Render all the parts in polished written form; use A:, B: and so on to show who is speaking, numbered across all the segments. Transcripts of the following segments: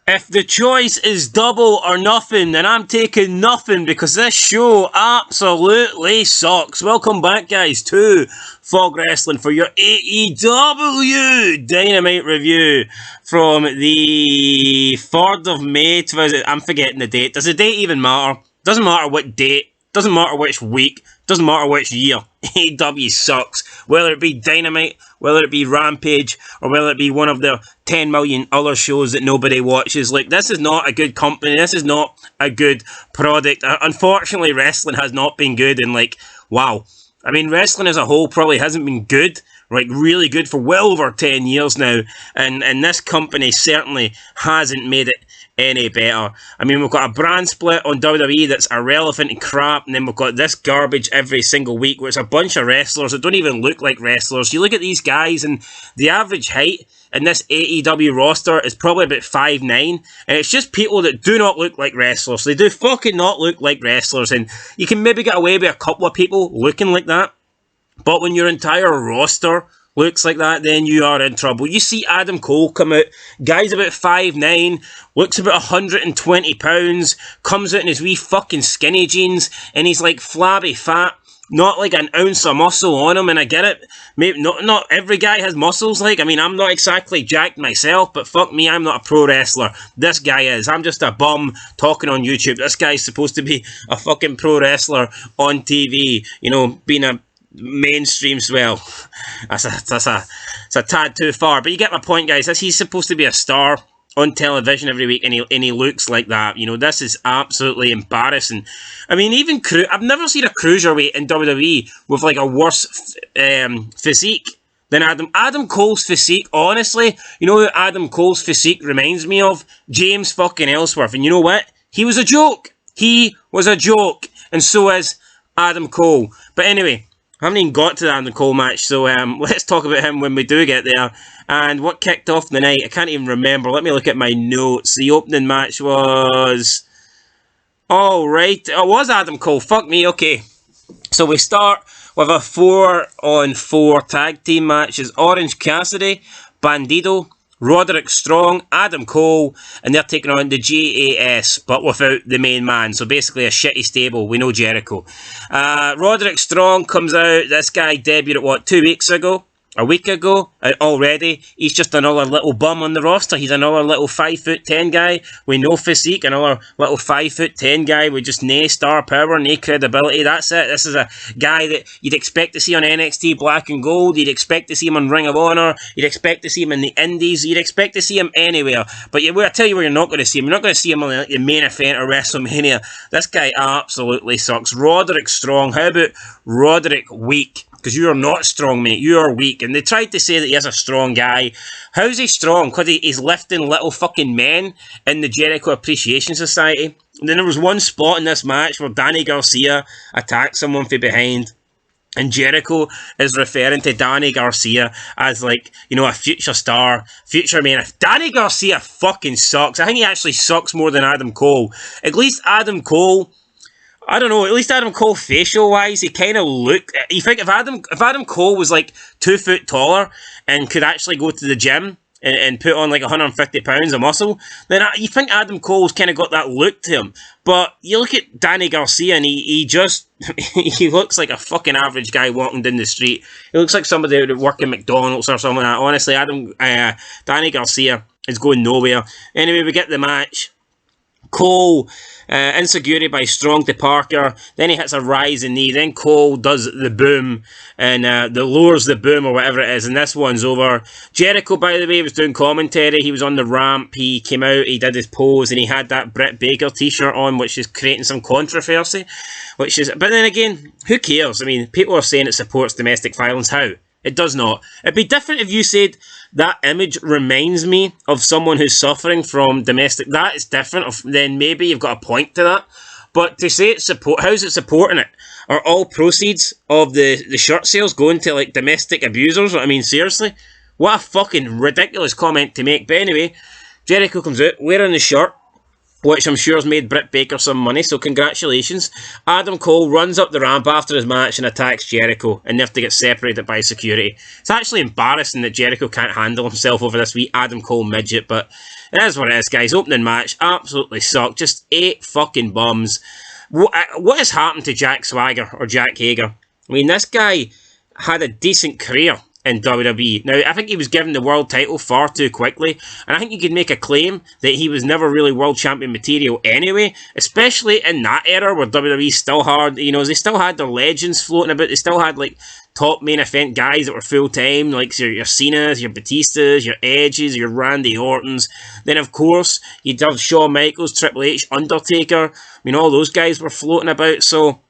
A: If the choice is double or nothing, then I'm taking nothing because this show absolutely sucks. Welcome back, guys, to Fog Wrestling for your AEW Dynamite review from the 3rd of May. I'm forgetting the date. Does the date even matter? Doesn't matter what date. Doesn't matter which week. Doesn't matter which year. AEW sucks. Whether it be Dynamite, whether it be Rampage, or whether it be one of the 10 million other shows that nobody watches. Like, this is not a good company. This is not a good product. Unfortunately, wrestling has not been good in, like, wow. I mean, wrestling as a whole probably hasn't been good, like, really good for well over 10 years now. And this company certainly hasn't made it any better. I mean, we've got a brand split on WWE that's irrelevant and crap, and then we've got this garbage every single week where it's a bunch of wrestlers that don't even look like wrestlers. You look at these guys, and the average height in this AEW roster is probably about 5'9", and it's just people that do not look like wrestlers. They do fucking not look like wrestlers, and you can maybe get away with a couple of people looking like that, but when your entire roster looks like that, then you are in trouble. You see Adam Cole come out, guy's about 5'9", looks about 120 pounds, comes out in his wee fucking skinny jeans, and he's like flabby fat, not like an ounce of muscle on him, and I get it, maybe not every guy has muscles, like, I mean, I'm not exactly jacked myself, but fuck me, I'm not a pro wrestler. This guy is. I'm just a bum talking on YouTube. This guy's supposed to be a fucking pro wrestler on TV, you know, being a mainstream swell. That's a tad too far, but you get my point, guys. He's supposed to be a star on television every week, and he looks like that. You know, this is absolutely embarrassing. I mean, even I've never seen a cruiserweight in WWE with like a worse physique than Adam Cole's physique. Honestly, you know who Adam Cole's physique reminds me of? James fucking Ellsworth. And you know what? He was a joke. He was a joke, and so is Adam Cole. But anyway, I haven't even got to the Adam Cole match, so let's talk about him when we do get there. And what kicked off the night, I can't even remember. Let me look at my notes. The opening match was... Oh, right. It was Adam Cole. Fuck me. Okay. So we start with a 4-on-4 tag team match. It's Orange Cassidy, Bandido, Roderick Strong, Adam Cole, and they're taking on the JAS, but without the main man. So basically a shitty stable. We know Jericho. Roderick Strong comes out. This guy debuted, what, 2 weeks ago? A week ago, already. He's just another little bum on the roster. He's another little 5'10" guy with no physique. Another little 5'10" guy with just no star power, no credibility. That's it. This is a guy that you'd expect to see on NXT Black and Gold. You'd expect to see him on Ring of Honor. You'd expect to see him in the Indies. You'd expect to see him anywhere. But I tell you where you're not going to see him. You're not going to see him on the main event or WrestleMania. This guy absolutely sucks. Roderick Strong. How about Roderick Weak? Because you are not strong, mate. You are weak. And they tried to say that he is a strong guy. How's he strong? Because he's lifting little fucking men in the Jericho Appreciation Society. And then there was one spot in this match where Danny Garcia attacked someone from behind. And Jericho is referring to Danny Garcia as, like, you know, a future star, future man. Danny Garcia fucking sucks. I think he actually sucks more than Adam Cole. At least Adam Cole... I don't know, at least Adam Cole facial-wise, he kind of looked... You think if Adam Cole was like 2 foot taller and could actually go to the gym and put on like 150 pounds of muscle, then you think Adam Cole's kind of got that look to him. But you look at Danny Garcia and he just... he looks like a fucking average guy walking down the street. He looks like somebody that would work in McDonald's or something like that. Honestly, Danny Garcia is going nowhere. Anyway, we get the match. Cole, insecurity by Strong to Parker, then he hits a rising knee, then Cole does the boom, and lowers the boom or whatever it is, and this one's over. Jericho, by the way, was doing commentary. He was on the ramp, he came out, he did his pose, and he had that Britt Baker t-shirt on, which is creating some controversy, but then again, who cares? I mean, people are saying it supports domestic violence. How? It does not. It'd be different if you said, that image reminds me of someone who's suffering from domestic... That is different. Then maybe you've got a point to that. But to say how's it supporting it? Are all proceeds of the shirt sales going to, like, domestic abusers? I mean, seriously? What a fucking ridiculous comment to make. But anyway, Jericho comes out wearing the shirt, which I'm sure has made Britt Baker some money, so congratulations. Adam Cole runs up the ramp after his match and attacks Jericho, and they have to get separated by security. It's actually embarrassing that Jericho can't handle himself over this wee Adam Cole midget, but That's what it is, guys. Opening match, absolutely sucked. Just 8 fucking bums. What has happened to Jack Swagger or Jack Hager? I mean, this guy had a decent career in WWE. Now, I think he was given the world title far too quickly, and I think you could make a claim that he was never really world champion material anyway, especially in that era where WWE still had, they still had their legends floating about. They still had, like, top main event guys that were full-time, like your Cenas, your Batistas, your Edges, your Randy Ortons. Then, of course, you'd have Shawn Michaels, Triple H, Undertaker. I mean, all those guys were floating about, so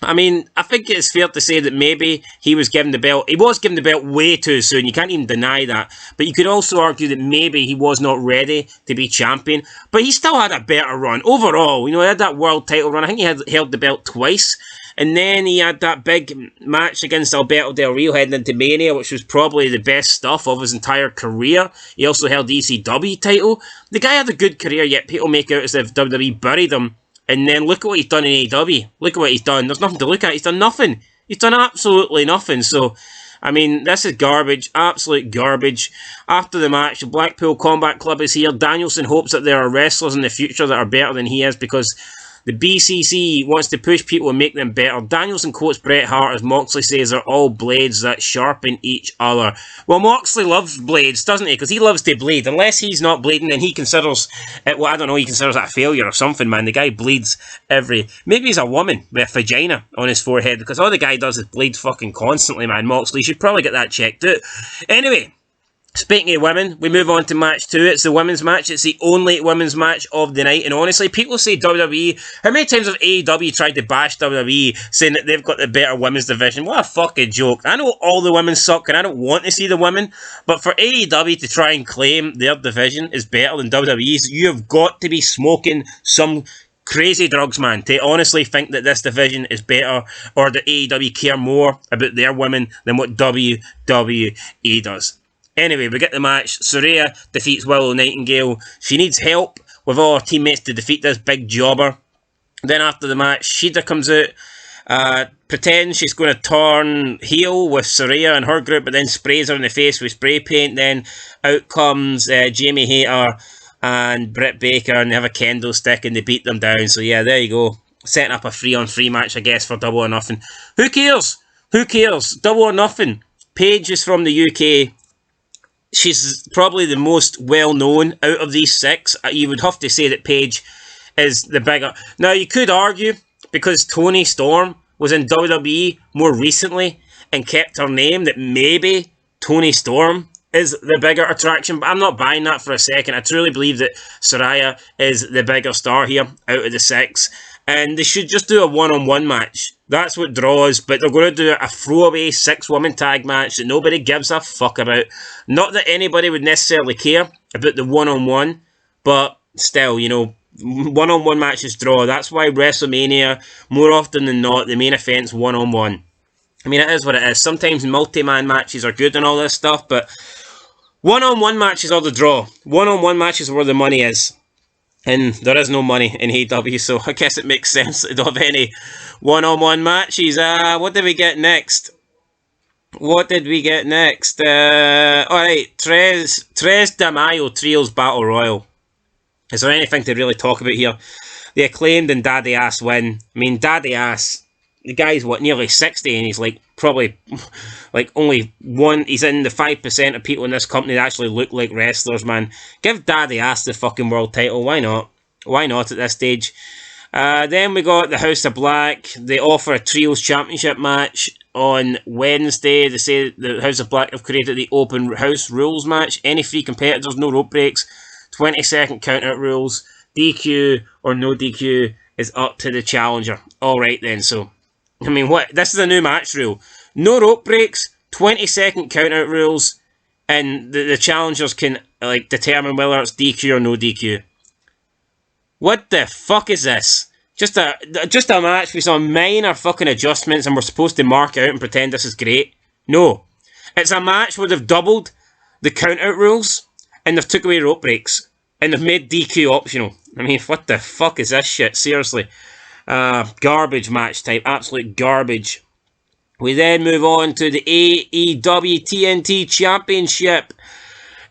A: I mean, I think it's fair to say that maybe he was given the belt. He was given the belt way too soon. You can't even deny that. But you could also argue that maybe he was not ready to be champion. But he still had a better run. Overall, he had that world title run. I think he had held the belt twice. And then he had that big match against Alberto Del Rio heading into Mania, which was probably the best stuff of his entire career. He also held the ECW title. The guy had a good career, yet people make out as if WWE buried him. And then look at what he's done in AEW. Look at what he's done. There's nothing to look at. He's done nothing. He's done absolutely nothing. So, I mean, this is garbage. Absolute garbage. After the match, the Blackpool Combat Club is here. Danielson hopes that there are wrestlers in the future that are better than he is because the BCC wants to push people and make them better. Danielson quotes Bret Hart as Moxley says they're all blades that sharpen each other. Well, Moxley loves blades, doesn't he? Because he loves to bleed. Unless he's not bleeding, then he considers it, well, I don't know, he considers that a failure or something, man. The guy bleeds maybe he's a woman with a vagina on his forehead because all the guy does is bleed fucking constantly, man. Moxley should probably get that checked out. Anyway, speaking of women, we move on to match 2. It's the women's match. It's the only women's match of the night. And honestly, people say WWE. How many times have AEW tried to bash WWE, saying that they've got the better women's division? What a fucking joke. I know all the women suck, and I don't want to see the women. But for AEW to try and claim their division is better than WWE's, you have got to be smoking some crazy drugs, man, to honestly think that this division is better or that AEW care more about their women than what WWE does. Anyway, we get the match. Saraya defeats Willow Nightingale. She needs help with all her teammates to defeat this big jobber. Then after the match, Shida comes out, pretends she's going to turn heel with Saraya and her group, but then sprays her in the face with spray paint. Then out comes Jamie Hayter and Britt Baker, and they have a kendo stick and they beat them down. So yeah, there you go. Setting up a 3-on-3 match, I guess, for Double or Nothing. Who cares? Who cares? Double or Nothing. Paige is from the UK. She's probably the most well-known out of these 6. You would have to say that Paige is the bigger. Now, you could argue, because Toni Storm was in WWE more recently and kept her name, that maybe Toni Storm is the bigger attraction, but I'm not buying that for a second. I truly believe that Saraya is the bigger star here out of the 6. And they should just do a one-on-one match. That's what draws, but they're going to do a throwaway 6-woman tag match that nobody gives a fuck about. Not that anybody would necessarily care about the one-on-one, but still, one-on-one matches draw. That's why WrestleMania, more often than not, the main event's one-on-one. I mean, it is what it is. Sometimes multi-man matches are good and all this stuff, but one-on-one matches are the draw. One-on-one matches are where the money is. And there is no money in AEW, so I guess it makes sense to have any one-on-one matches. What did we get next? Alright, Tres de Mayo Trios Battle Royal. Is there anything to really talk about here? The Acclaimed and Daddy Ass win. I mean, Daddy Ass, the guy's nearly 60, and he's probably only one. He's in the 5% of people in this company that actually look like wrestlers, man. Give Daddy Ass the fucking world title. Why not? Why not at this stage? Then we got the House of Black. They offer a Trios Championship match on Wednesday. They say the House of Black have created the Open House Rules match. Any 3 competitors, no rope breaks, 20-second count-out rules, DQ or no DQ is up to the challenger. Alright then, so I mean, what? This is a new match rule. No rope breaks, 20-second count-out rules, and the challengers can determine whether it's DQ or no DQ. What the fuck is this? Just a match with some minor fucking adjustments, and we're supposed to mark out and pretend this is great? No. It's a match where they've doubled the count-out rules, and they've took away rope breaks, and they've made DQ optional. I mean, what the fuck is this shit? Seriously. Garbage match type. Absolute garbage. We then move on to the AEW TNT Championship.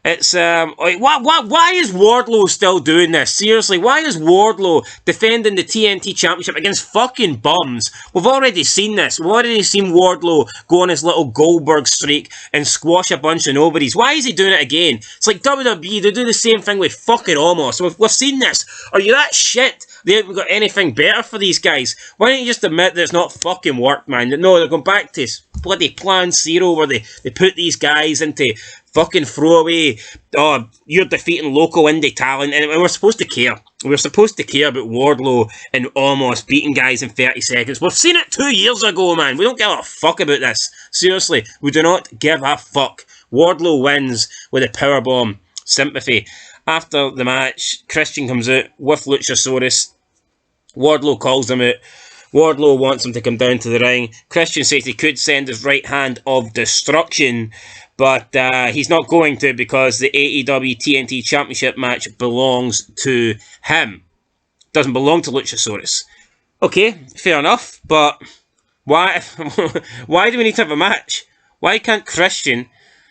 A: It's like, why is Wardlow still doing this? Seriously, why is Wardlow defending the TNT Championship against fucking bums? We've already seen this. We've already seen Wardlow go on his little Goldberg streak and squash a bunch of nobodies. Why is he doing it again? It's like WWE, they do the same thing with fucking Omos. We've seen this. Are you that shit? They haven't got anything better for these guys. Why don't you just admit that it's not fucking worked, man? No, they're going back to bloody Plan Zero where they put these guys into fucking throwaway, oh, you're defeating local indie talent, and we're supposed to care. We're supposed to care about Wardlow and Omos beating guys in 30 seconds. We've seen it 2 years ago, man. We don't give a fuck about this. Seriously, we do not give a fuck. Wardlow wins with a powerbomb. Sympathy. After the match, Christian comes out with Luchasaurus. Wardlow calls him out. Wardlow wants him to come down to the ring. Christian says he could send his right hand of destruction, but he's not going to because the AEW TNT Championship match belongs to him. Doesn't belong to Luchasaurus. Okay, fair enough, but why why do we need to have a match? Why can't Christian,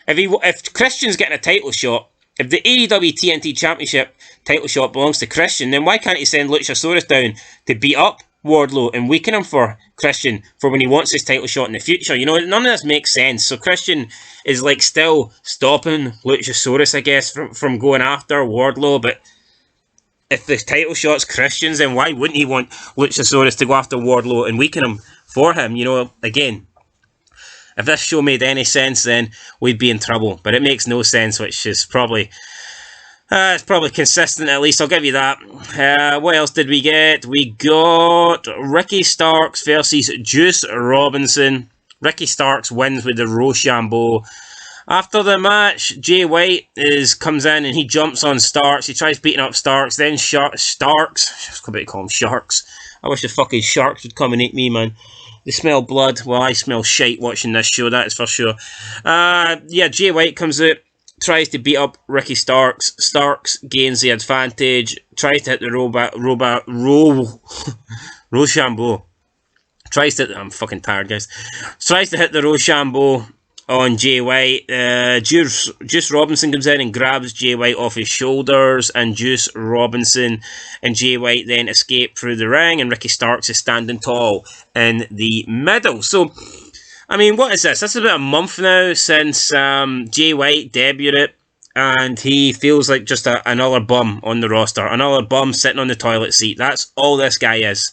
A: if Christian's getting a title shot, if the AEW TNT Championship title shot belongs to Christian, then why can't he send Luchasaurus down to beat up Wardlow and weaken him for Christian for when he wants his title shot in the future? You know, none of this makes sense. So Christian is like still stopping Luchasaurus, I guess, from going after Wardlow. But if the title shot's Christian's, then why wouldn't he want Luchasaurus to go after Wardlow and weaken him for him? You know, again, if this show made any sense, then we'd be in trouble. But it makes no sense, which is probably it's probably consistent, at least. I'll give you that. What else did we get? We got Ricky Starks versus Juice Robinson. Ricky Starks wins with the Rochambeau. After the match, Jay White comes in and he jumps on Starks. He tries beating up Starks. Then Starks. I was about to call him Sharks. I wish the fucking Sharks would come and eat me, man. They smell blood. Well, I smell shite watching this show, that is for sure. Yeah, Jay White comes out, tries to beat up Ricky Starks. Starks gains the advantage, tries to hit the Rochambeau. I'm fucking tired, guys. Tries to hit the Rochambeau on Jay White. Juice Robinson comes in and grabs Jay White off his shoulders, and Juice Robinson and Jay White then escape through the ring, and Ricky Starks is standing tall in the middle. So, I mean, what is this? This is about a month now since Jay White debuted, and he feels like just another bum on the roster, another bum sitting on the toilet seat. That's all this guy is.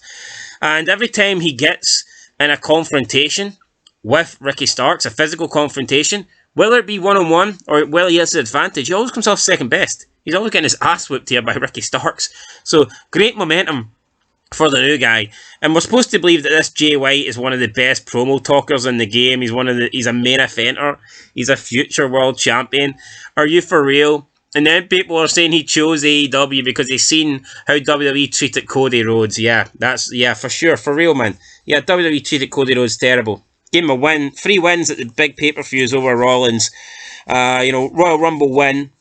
A: And every time he gets in a confrontation with Ricky Starks, a physical confrontation, whether it be one-on-one or whether he has the advantage, he always comes off second best. He's always getting his ass whipped here by Ricky Starks. So, great momentum for the new guy. And we're supposed to believe that this Jay White is one of the best promo talkers in the game. He's a main eventer. He's a future world champion. Are you for real? And then people are saying he chose AEW because he's seen how WWE treated Cody Rhodes. Yeah, for sure. For real, man. Yeah, WWE treated Cody Rhodes terrible. Gave him a win. 3 wins at the big pay-per-views over Rollins. Royal Rumble win.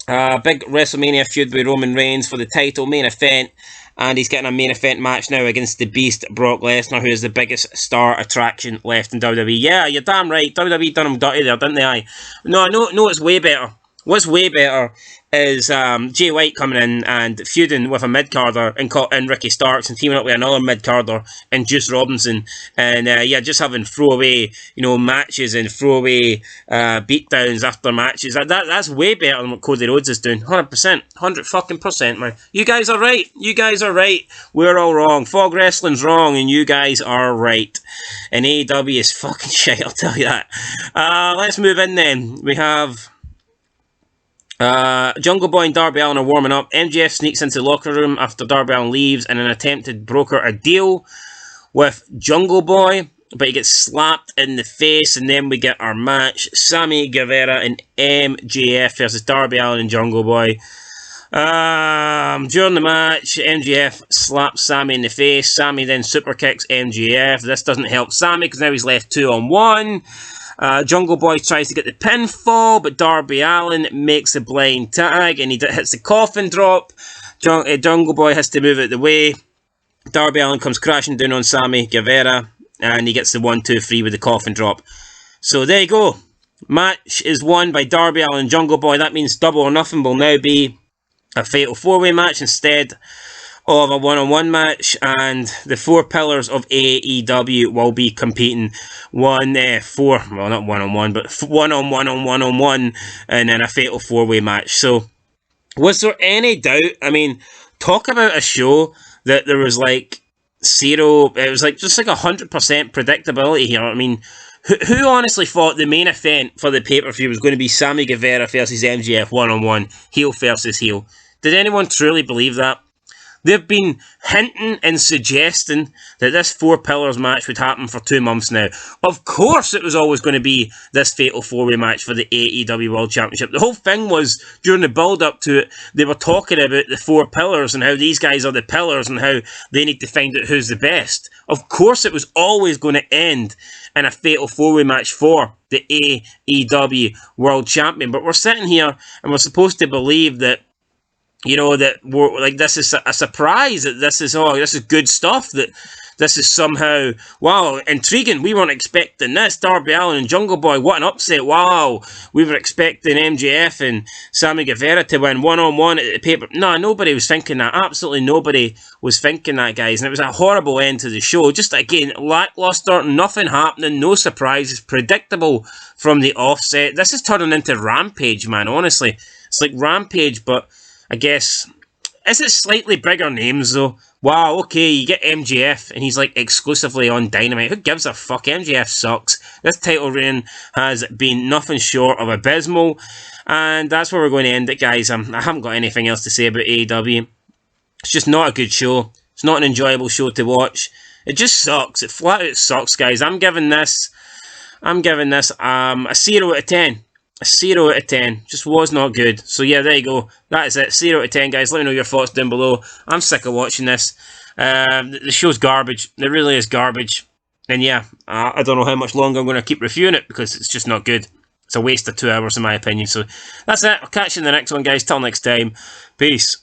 A: Big WrestleMania feud with Roman Reigns for the title, main event. And he's getting a main event match now against the Beast, Brock Lesnar, who is the biggest star attraction left in WWE. Yeah, you're damn right. WWE done him dirty there, didn't they? No, it's way better. What's way better is Jay White coming in and feuding with a mid-carder and Ricky Starks and teaming up with another mid-carder and Juice Robinson. And just having throwaway, matches and throwaway beatdowns after matches. That's way better than what Cody Rhodes is doing. 100%. 100%, man. You guys are right. We're all wrong. Fog Wrestling's wrong and you guys are right. And AEW is fucking shit, I'll tell you that. Let's move in then. We have Jungle Boy and Darby Allin are warming up. MJF sneaks into the locker room after Darby Allin leaves in an attempt to broker a deal with Jungle Boy, but he gets slapped in the face, and then we get our match. Sammy Guevara and MJF versus Darby Allin and Jungle Boy. During the match, MJF slaps Sammy in the face. Sammy then super kicks MJF. This doesn't help Sammy because now he's left 2-on-1. Jungle Boy tries to get the pinfall, but Darby Allin makes a blind tag and he hits the coffin drop. Jungle Boy has to move out the way. Darby Allin comes crashing down on Sammy Guevara and he gets the 1-2-3 with the coffin drop. So there you go. Match is won by Darby Allin and Jungle Boy. That means Double or Nothing will now be a fatal 4-way match instead of a one-on-one match, and the 4 pillars of AEW will be competing not one-on-one, but one-on-one, and then a fatal 4-way match. So, was there any doubt? I mean, talk about a show that there was like zero, it was like just like 100% predictability here. I mean, who honestly thought the main event for the pay-per-view was going to be Sammy Guevara versus MJF one-on-one, heel versus heel? Did anyone truly believe that? They've been hinting and suggesting that this 4 pillars match would happen for 2 months now. Of course it was always going to be this fatal 4-way match for the AEW World Championship. The whole thing was, during the build-up to it, they were talking about the 4 pillars and how these guys are the pillars and how they need to find out who's the best. Of course it was always going to end in a fatal 4-way match for the AEW World Champion. But we're sitting here and we're supposed to believe that, you know, that we're like, this is a surprise, that this is good stuff, that this is somehow, wow, intriguing. We weren't expecting this. Darby Allin and Jungle Boy, what an upset. Wow, we were expecting MJF and Sammy Guevara to win one-on-one at the paper. No, nobody was thinking that. Absolutely nobody was thinking that, guys. And it was a horrible end to the show. Just, again, lackluster, nothing happening, no surprises, predictable from the offset. This is turning into Rampage, man, honestly. It's like Rampage, but I guess, is it slightly bigger names though? Wow, okay, you get MJF and he's like exclusively on Dynamite. Who gives a fuck? MJF sucks. This title reign has been nothing short of abysmal, and that's where we're going to end it, guys. I haven't got anything else to say about AEW. It's just not a good show. It's not an enjoyable show to watch. It just sucks. It flat out sucks, guys. I'm giving this a 0 out of 10. A 0 out of 10. Just was not good. So yeah, there you go. That is it. 0 out of 10, guys. Let me know your thoughts down below. I'm sick of watching this. The show's garbage. It really is garbage. And yeah, I don't know how much longer I'm going to keep reviewing it because it's just not good. It's a waste of 2 hours in my opinion. So that's it. I'll catch you in the next one, guys. Till next time. Peace.